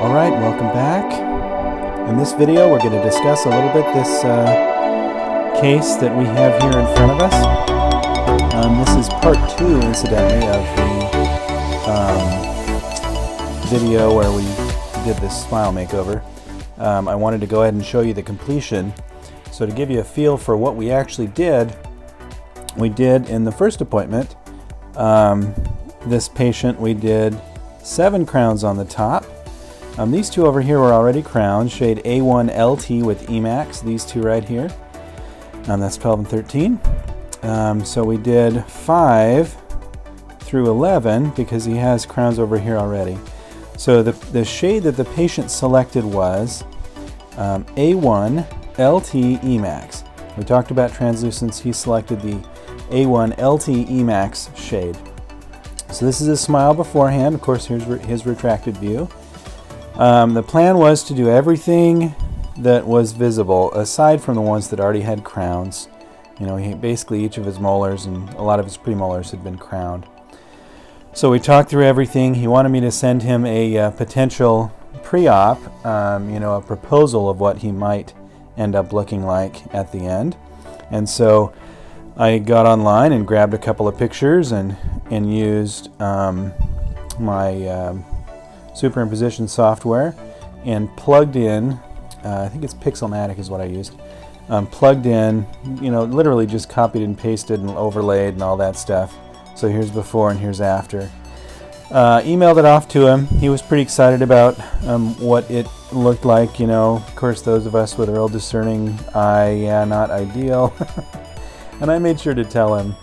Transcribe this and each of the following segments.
Alright, welcome back. In this video we're going to discuss a little bit this case that we have here in front of us. This is part 2, incidentally, of the video where we did this smile makeover. I wanted to go ahead and show you the completion. So to give you a feel for what we actually did, we did in the first appointment, this patient, we did 7 crowns on the top. These two over here were already crowned, shade A1 LT with Emax, these two right here. That's 12 and 13. So we did 5 through 11 because he has crowns over here already. So the shade that the patient selected was A1 LT Emax. We talked about translucence. He selected the A1 LT Emax shade. So this is his smile beforehand. Of course, here's his retracted view. The plan was to do everything that was visible, aside from the ones that already had crowns. You know, basically each of his molars and a lot of his premolars had been crowned. So we talked through everything. He wanted me to send him a potential pre-op, you know, a proposal of what he might end up looking like at the end. And so I got online and grabbed a couple of pictures and used my superimposition software and plugged in, I think it's Pixelmatic is what I used, plugged in, you know, literally just copied and pasted and overlaid and all that stuff. So here's before and here's after. Emailed it off to him. He was pretty excited about what it looked like. You know, of course, those of us with a real discerning eye, yeah, not ideal. And I made sure to tell him,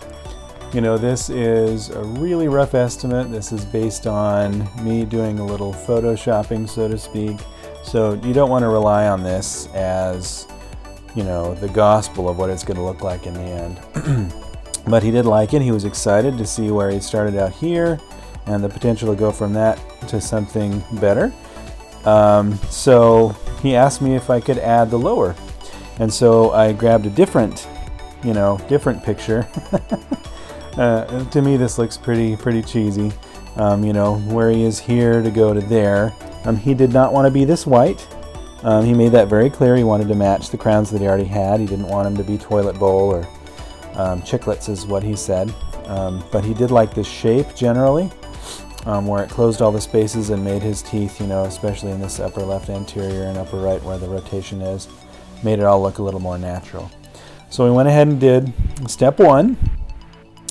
you know, this is a really rough estimate. This is based on me doing a little photoshopping, so to speak. So you don't want to rely on this as, you know, the gospel of what it's going to look like in the end. But he did like it. He was excited to see where he started out here and the potential to go from that to something better. So he asked me if I could add the lower. And so I grabbed a different picture. To me, this looks pretty cheesy. You know, where he is here to go to there. He did not want to be this white. He made that very clear. He wanted to match the crowns that he already had. He didn't want them to be toilet bowl or chiclets is what he said. But he did like this shape generally, where it closed all the spaces and made his teeth, you know, especially in this upper left anterior and upper right where the rotation is, made it all look a little more natural. So we went ahead and did step 1.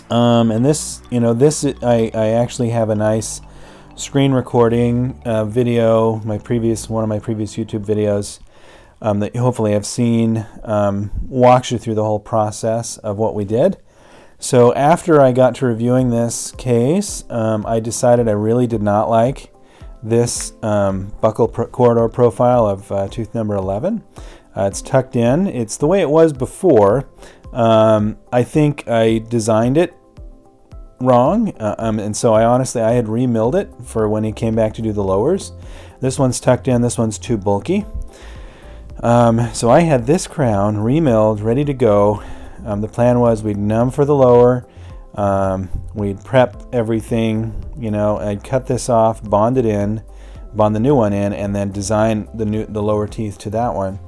And this, you know, I actually have a nice screen recording video, one of my previous YouTube videos that you hopefully have seen, walks you through the whole process of what we did. So after I got to reviewing this case, I decided I really did not like this buccal corridor profile of tooth number 11. It's tucked in. It's the way it was before. I think I designed it wrong, and so I had remilled it for when he came back to do the lowers. This one's tucked in. This one's too bulky. So I had this crown remilled, ready to go. The plan was we'd numb for the lower. We'd prep everything. You know, I'd cut this off, bond the new one in, and then design the lower teeth to that one.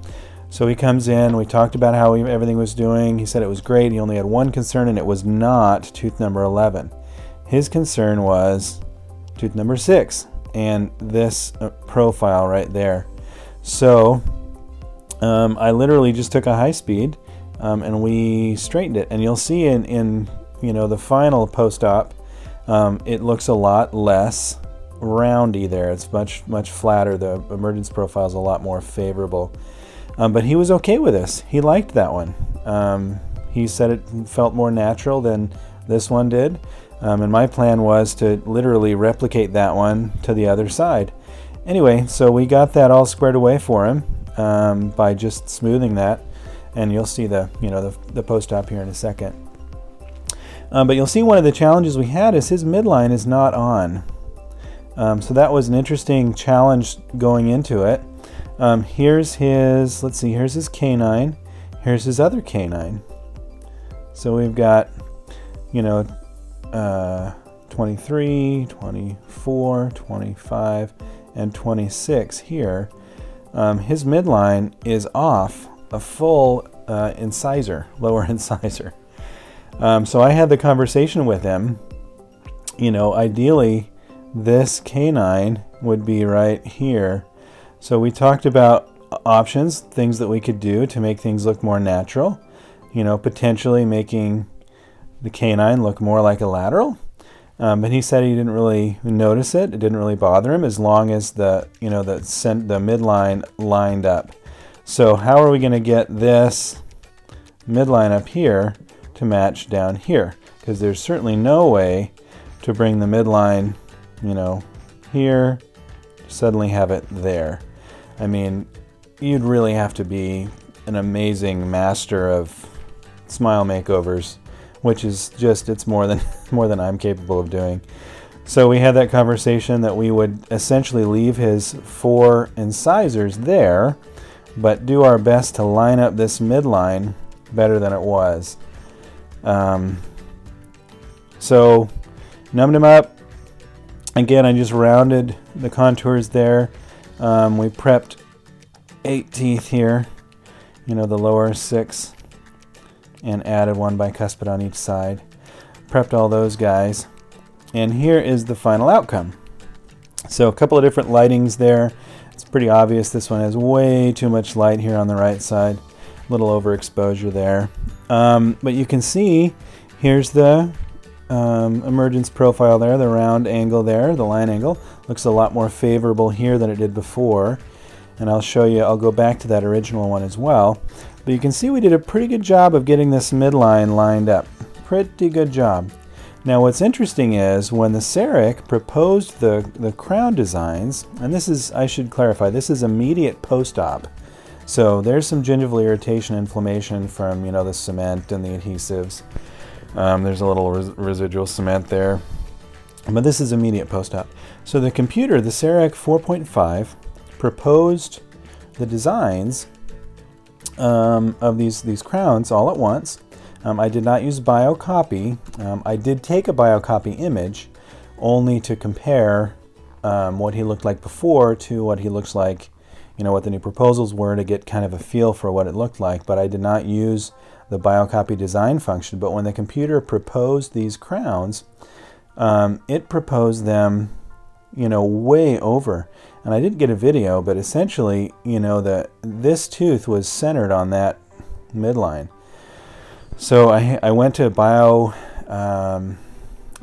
So he comes in, we talked about how everything was doing. He said it was great. He only had one concern, and it was not tooth number 11. His concern was tooth number 6 and this profile right there. So I literally just took a high speed and we straightened it. And you'll see in you know, the final post-op, it looks a lot less roundy there. It's much flatter. The emergence profile is a lot more favorable. But he was okay with this. He liked that one. He said it felt more natural than this one did. And my plan was to literally replicate that one to the other side. Anyway, so we got that all squared away for him by just smoothing that. And you'll see the post-op here in a second. But you'll see one of the challenges we had is his midline is not on. So that was an interesting challenge going into it. Here's his canine. Here's his other canine. So we've got, you know, 23, 24, 25, and 26 here, his midline is off a full incisor, lower incisor. So I had the conversation with him. You know, ideally, this canine would be right here. So we talked about options, things that we could do to make things look more natural. You know, potentially making the canine look more like a lateral. But he said he didn't really notice it. It didn't really bother him as long as the midline lined up. So how are we going to get this midline up here to match down here? Because there's certainly no way to bring the midline, you know, here, suddenly have it there. I mean, you'd really have to be an amazing master of smile makeovers, which is just, it's more than I'm capable of doing. So we had that conversation that we would essentially leave his 4 incisors there, but do our best to line up this midline better than it was. So numbed him up. Again, I just rounded the contours there. We prepped 8 teeth here, you know, the lower 6, and added 1 bicuspid on each side. Prepped all those guys. And here is the final outcome. So a couple of different lightings there. It's pretty obvious this one has way too much light here on the right side. A little overexposure there. But you can see here's the emergence profile there, the round angle there, the line angle. Looks a lot more favorable here than it did before. And I'll show you, I'll go back to that original one as well. But you can see we did a pretty good job of getting this midline lined up. Pretty good job. Now what's interesting is when the Cerec proposed the crown designs, and this is, I should clarify, this is immediate post-op. So there's some gingival irritation, inflammation from, you know, the cement and the adhesives. There's a little residual cement there. But this is immediate post-op. So the computer, the Cerec 4.5, proposed the designs of these crowns all at once. I did not use biocopy. I did take a biocopy image only to compare what he looked like before to what he looks like, you know, what the new proposals were, to get kind of a feel for what it looked like. But I did not use the biocopy design function. But when the computer proposed these crowns, it proposed them, you know, way over. And I didn't get a video, but essentially, you know, this tooth was centered on that midline. So I went to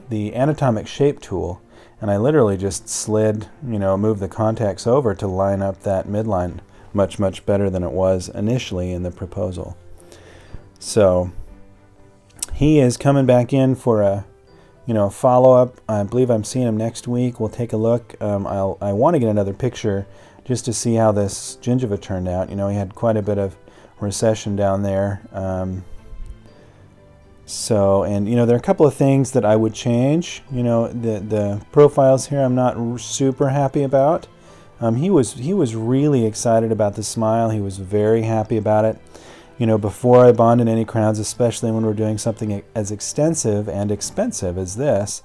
the anatomic shape tool, and I literally just slid, you know, moved the contacts over to line up that midline much, much better than it was initially in the proposal. So he is coming back in for a, you know, follow-up. I believe I'm seeing him next week. We'll take a look. I want to get another picture just to see how this gingiva turned out. You know, he had quite a bit of recession down there. So, and you know, there are a couple of things that I would change. You know, the profiles here I'm not super happy about. He was really excited about the smile. He was very happy about it. You know, before I bonded any crowns, especially when we're doing something as extensive and expensive as this,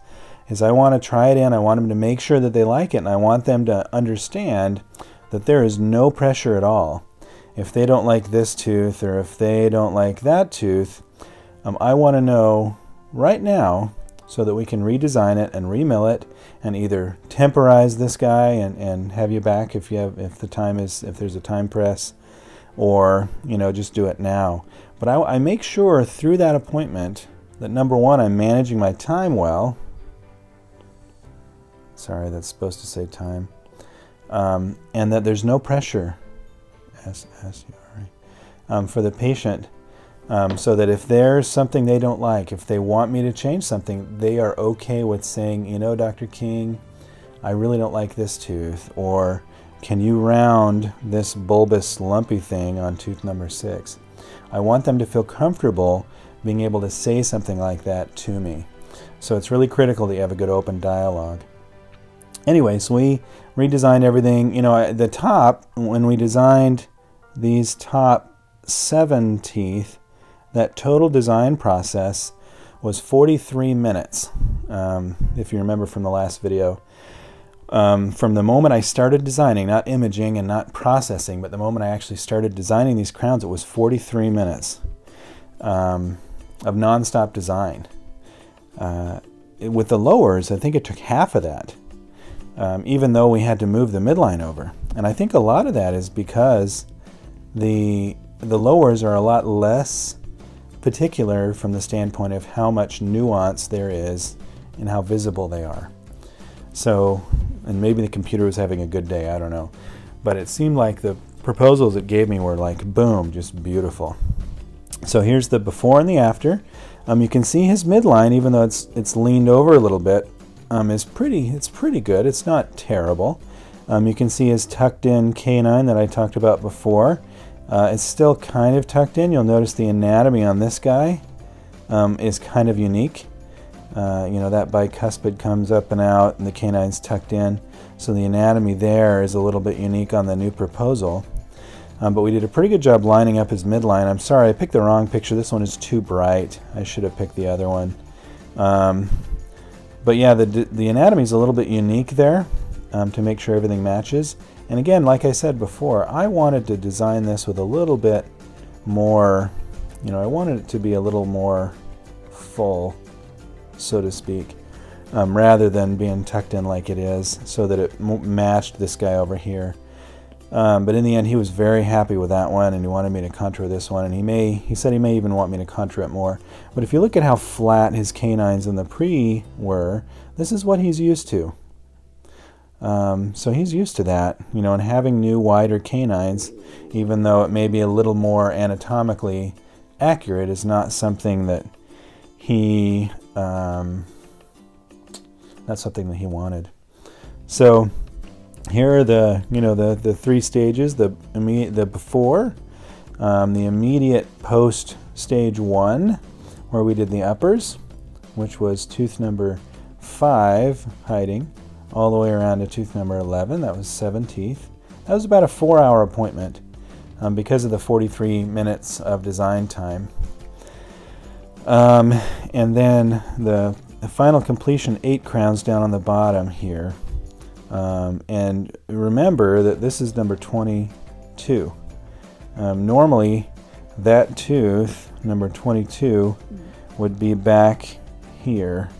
is I want to try it in. I want them to make sure that they like it, and I want them to understand that there is no pressure at all. If they don't like this tooth, or if they don't like that tooth, I want to know right now so that we can redesign it and remill it, and either temporize this guy and have you back if there's a time press, or, you know, just do it now. But I make sure through that appointment that, number one, I'm managing my time well. Sorry, that's supposed to say time. And that there's no pressure, for the patient. So that if there's something they don't like, if they want me to change something, they are okay with saying, you know, Dr. King, I really don't like this tooth, or can you round this bulbous lumpy thing on tooth number 6? I want them to feel comfortable being able to say something like that to me. So it's really critical that you have a good open dialogue. Anyway, so we redesigned everything. You know, at the top, when we designed these top 7 teeth, that total design process was 43 minutes, if you remember from the last video. from the moment I started designing, not imaging and not processing, but the moment I actually started designing these crowns, it was 43 minutes of nonstop design. With the lowers, I think it took half of that, even though we had to move the midline over. And I think a lot of that is because the lowers are a lot less particular from the standpoint of how much nuance there is and how visible they are. So, and maybe the computer was having a good day, I don't know. But it seemed like the proposals it gave me were like, boom, just beautiful. So here's the before and the after. You can see his midline, even though it's leaned over a little bit, it's pretty good. It's not terrible. You can see his tucked in canine that I talked about before. It's still kind of tucked in. You'll notice the anatomy on this guy is kind of unique. That bicuspid comes up and out and the canine's tucked in. So the anatomy there is a little bit unique on the new proposal. But we did a pretty good job lining up his midline. I'm sorry, I picked the wrong picture. This one is too bright. I should have picked the other one. But yeah, the anatomy is a little bit unique there to make sure everything matches. And again, like I said before, I wanted to design this with a little bit more, I wanted it to be a little more full, so to speak, rather than being tucked in like it is, so that it matched this guy over here. But in the end, he was very happy with that one, and he wanted me to contour this one, and he said he may even want me to contour it more. But if you look at how flat his canines in the pre were, this is what he's used to. So he's used to that, and having new, wider canines, even though it may be a little more anatomically accurate, is not something that he wanted. So here are the three stages: the before, the immediate post stage 1, where we did the uppers, which was tooth number 5 hiding, all the way around to tooth number 11. That was 7 teeth. That was about a 4-hour appointment because of the 43 minutes of design time. And then the final completion, 8 crowns down on the bottom here. And remember that this is number 22. Normally, that tooth, number 22, would be back here.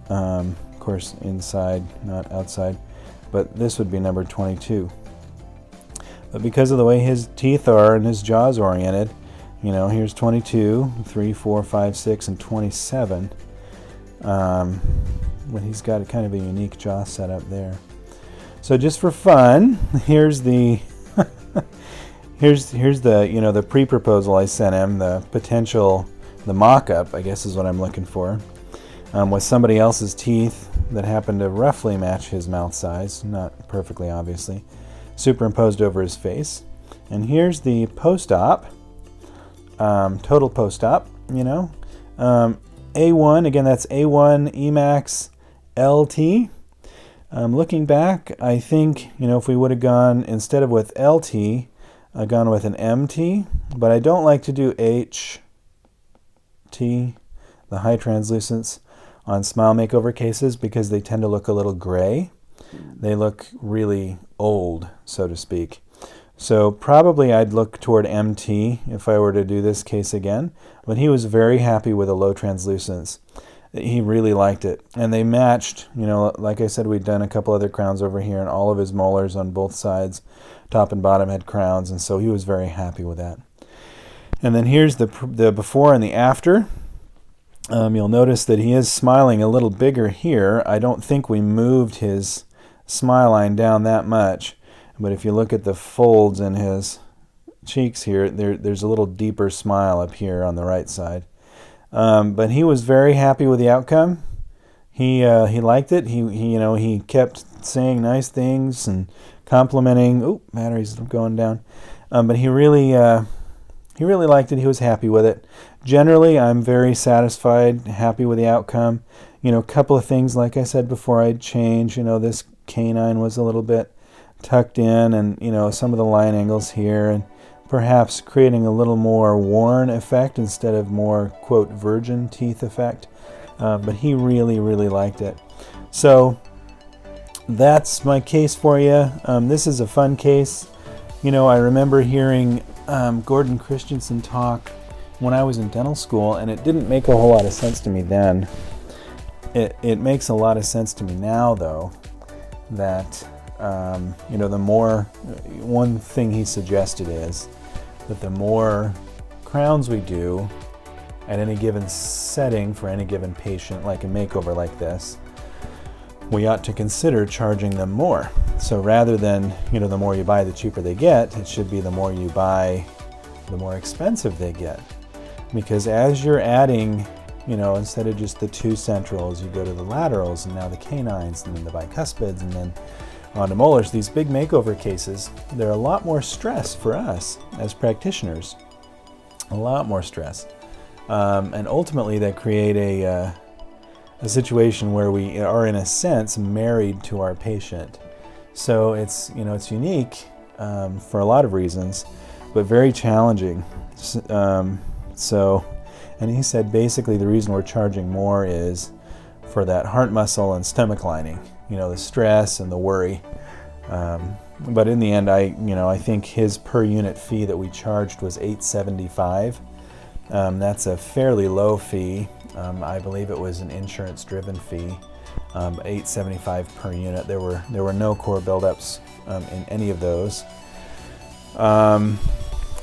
Of course, inside, not outside. But this would be number 22. But because of the way his teeth are and his jaw's oriented, here's 22, 3, 4, 5, 6, and 27. But he's got kind of a unique jaw setup there. So just for fun, here's the here's the the pre-proposal I sent him, the mock-up, I guess is what I'm looking for, with somebody else's teeth that happened to roughly match his mouth size, not perfectly obviously, superimposed over his face. And here's the post-op, total post-op, A1, again, that's A1 Emax LT. Looking back, I think, if we would have gone, instead of with LT, gone with an MT, but I don't like to do HT, the high translucence, on Smile Makeover cases because they tend to look a little gray. They look really old, so to speak. So probably I'd look toward MT if I were to do this case again, but he was very happy with a low translucence. He really liked it. And they matched, like I said, we'd done a couple other crowns over here, and all of his molars on both sides, top and bottom, had crowns, and so he was very happy with that. And then here's the before and the after. You'll notice that he is smiling a little bigger here. I don't think we moved his smile line down that much, but if you look at the folds in his cheeks here, there's a little deeper smile up here on the right side. But he was very happy with the outcome. He liked it. He kept saying nice things and complimenting. Oh, battery's going down. But he really liked it. He was happy with it. Generally, I'm very satisfied, happy with the outcome. A couple of things, like I said before, I'd change. This canine was a little bit tucked in, and some of the line angles here, and perhaps creating a little more worn effect instead of more, quote, virgin teeth effect. But he really, really liked it. So that's my case for you. This is a fun case. You know, I remember hearing Gordon Christensen talk when I was in dental school, and it didn't make a whole lot of sense to me then. It makes a lot of sense to me now, though, that you know, the more, one thing he suggested is that the more crowns we do at any given setting for any given patient, like a makeover like this, we ought to consider charging them more. So rather than, you know, the more you buy, the cheaper they get, it should be the more you buy, the more expensive they get. Because as you're adding, you know, instead of just the 2 centrals, you go to the laterals, and now the canines, and then the bicuspids, and then onto molars. These big makeover cases, they're a lot more stress for us as practitioners. A lot more stress. And ultimately they create a situation where we are, in a sense, married to our patient. So it's, you know, it's unique for a lot of reasons, but very challenging. And he said basically the reason we're charging more is for that heart muscle and stomach lining, you know, the stress and the worry. But in the end, I think his per unit fee that we charged was $875. That's a fairly low fee. I believe it was an insurance-driven fee. $875 per unit. There were no core buildups in any of those.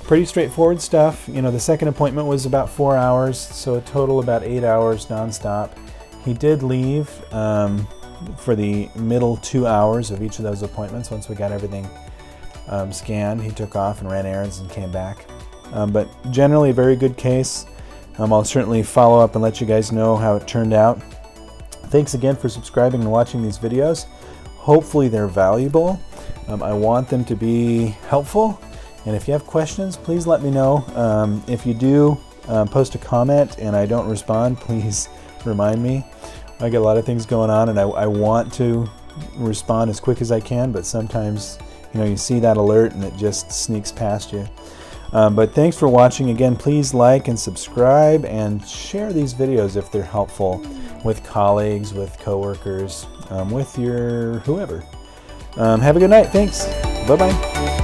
Pretty straightforward stuff. You know, the second appointment was about 4 hours, so a total about 8 hours nonstop. He did leave for the middle 2 hours of each of those appointments. Once we got everything scanned, he took off and ran errands and came back. But generally a very good case. I'll certainly follow up and let you guys know how it turned out. Thanks again for subscribing and watching these videos. Hopefully they're valuable. I want them to be helpful. And if you have questions, please let me know. If you do post a comment and I don't respond, please remind me. I get a lot of things going on, and I want to respond as quick as I can, but sometimes, you know, you see that alert and it just sneaks past you. But thanks for watching. Again, please like and subscribe and share these videos if they're helpful with colleagues, with coworkers, with your whoever. Have a good night. Thanks. Bye-bye.